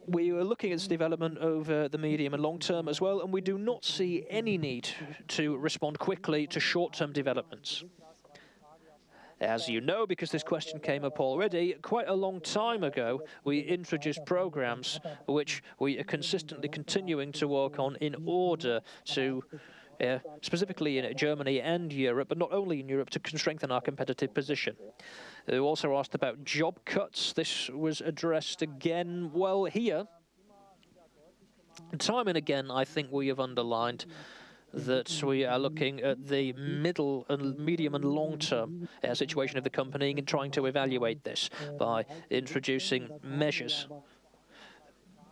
we are looking at this development over the medium and long term as well, and we do not see any need to respond quickly to short-term developments. As you know, because this question came up already, quite a long time ago, we introduced programs which we are consistently continuing to work on in order to, specifically in Germany and Europe, but not only in Europe, to strengthen our competitive position. You also asked about job cuts. This was addressed again. Well, here, time and again, I think we have underlined that we are looking at the middle and medium and long-term situation of the company and trying to evaluate this by introducing measures.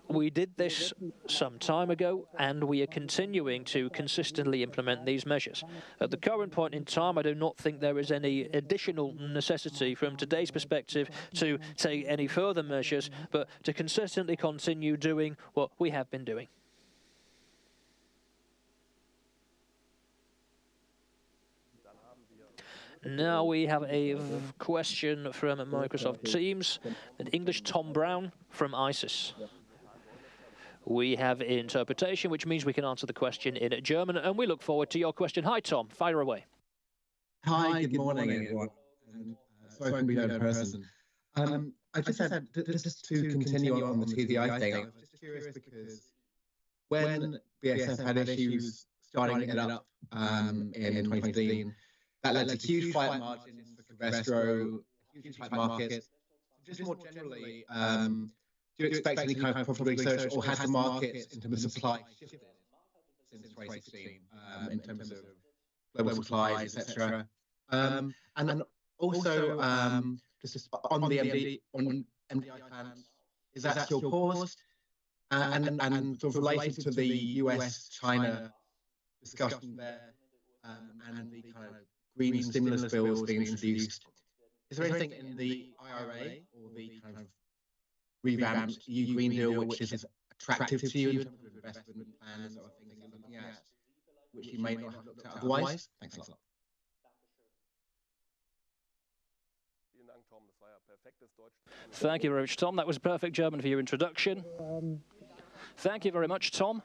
We did this some time ago, and we are continuing to consistently implement these measures. At the current point in time, I do not think there is any additional necessity from today's perspective to take any further measures, but to consistently continue doing what we have been doing. Now we have a question from Microsoft Teams in English. Tom Brown from ISIS. We have interpretation, which means we can answer the question in German, and we look forward to your question. Hi, Tom. Fire away. Hi, good morning, everyone. Sorry for being in person. I just had, just to continue on the TDI thing, I was just curious because when BASF had issues starting it up in 2015, that led to huge flight margins for Covestro, huge flight markets. Just more generally, do you expect any kind of profitability surge, or has the market in terms of supply shifted since 2016 in terms of global supplies, etc.? And then also, just on the MDI plans, is that still paused? And sort of related to the US-China discussion there, and the kind of green stimulus bills being introduced, is there anything in the IRA or the kind of revamped EU Green Deal which is attractive to you in terms of investment plans or things you're looking at, which you may not have looked at otherwise? Thanks a lot. Thank you very much, Tom. That was perfect German for your introduction. Thank you very much, Tom.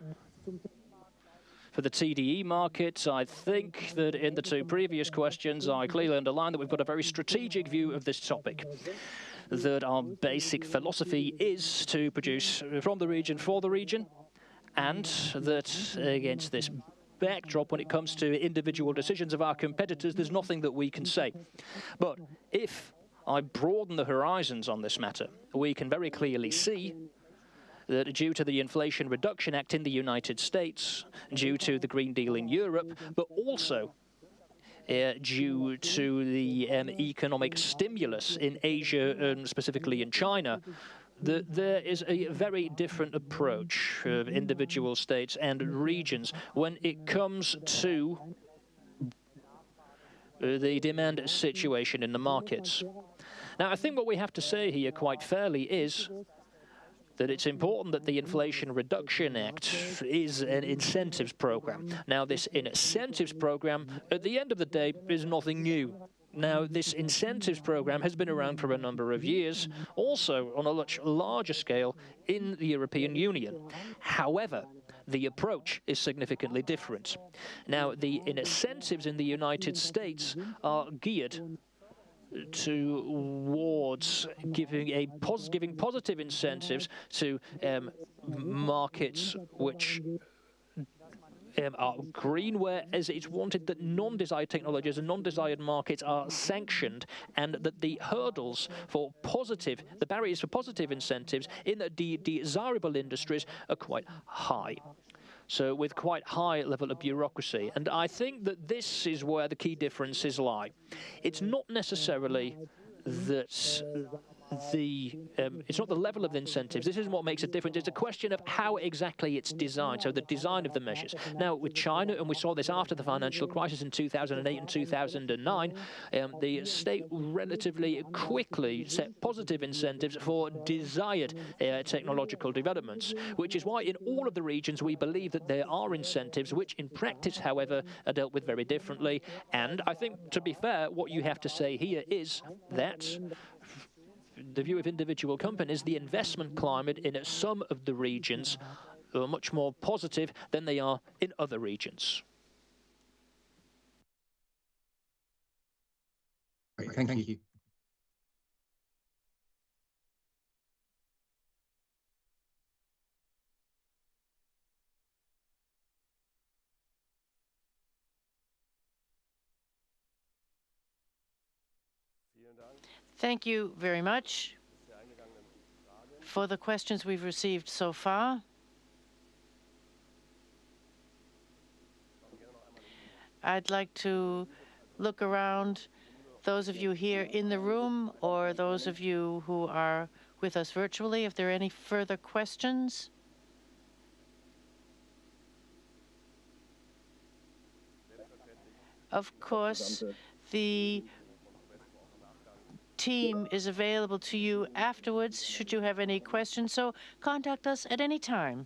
For the TDE market, I think that in the two previous questions, I clearly underlined that we've got a very strategic view of this topic, that our basic philosophy is to produce from the region for the region, and that against this backdrop, when it comes to individual decisions of our competitors, there's nothing that we can say. But if I broaden the horizons on this matter, we can very clearly see that due to the Inflation Reduction Act in the United States, due to the Green Deal in Europe, but also due to the economic stimulus in Asia and specifically in China, that there is a very different approach of individual states and regions when it comes to the demand situation in the markets. Now, I think what we have to say here quite fairly is that it's important that the Inflation Reduction Act is an incentives program. Now, this incentives program, at the end of the day, is nothing new. Now, this incentives program has been around for a number of years, also on a much larger scale in the European Union. However, the approach is significantly different. Now, the incentives in the United States are geared towards giving positive incentives to markets which are green, whereas it's wanted that non-desired technologies and non-desired markets are sanctioned, and that the hurdles for positive, the barriers for positive incentives in the desirable industries are quite high. so with quite high level of bureaucracy. And I think that this is where the key differences lie. It's not necessarily that it's not the level of the incentives. This isn't what makes a difference. It's a question of how exactly it's designed, so the design of the measures. Now, with China, and we saw this after the financial crisis in 2008 and 2009, the state relatively quickly set positive incentives for desired technological developments, which is why in all of the regions we believe that there are incentives, which in practice, however, are dealt with very differently. And I think, to be fair, what you have to say here is that the view of individual companies, the investment climate in some of the regions are much more positive than they are in other regions. Great, thank you. Thank you very much for the questions we've received so far. I'd like to look around, those of you here in the room or those of you who are with us virtually, if there are any further questions. Of course, the team is available to you afterwards should you have any questions, so contact us at any time.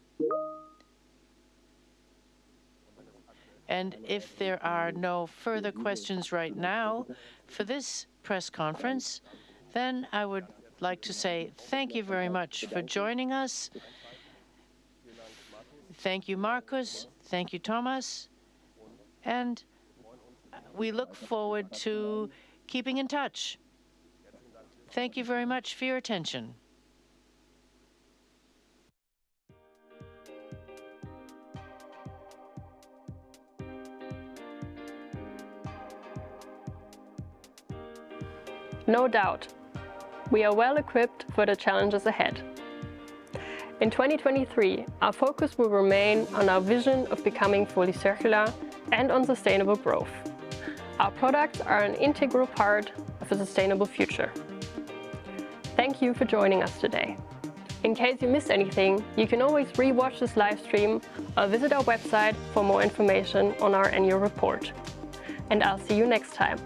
And if there are no further questions right now for this press conference, then I would like to say thank you very much for joining us. Thank you, Markus. Thank you, Thomas. And we look forward to keeping in touch. Thank you very much for your attention. No doubt, we are well equipped for the challenges ahead. In 2023, our focus will remain on our vision of becoming fully circular and on sustainable growth. Our products are an integral part of a sustainable future. Thank you for joining us today. In case you missed anything, you can always re-watch this live stream or visit our website for more information on our annual report. And I'll see you next time.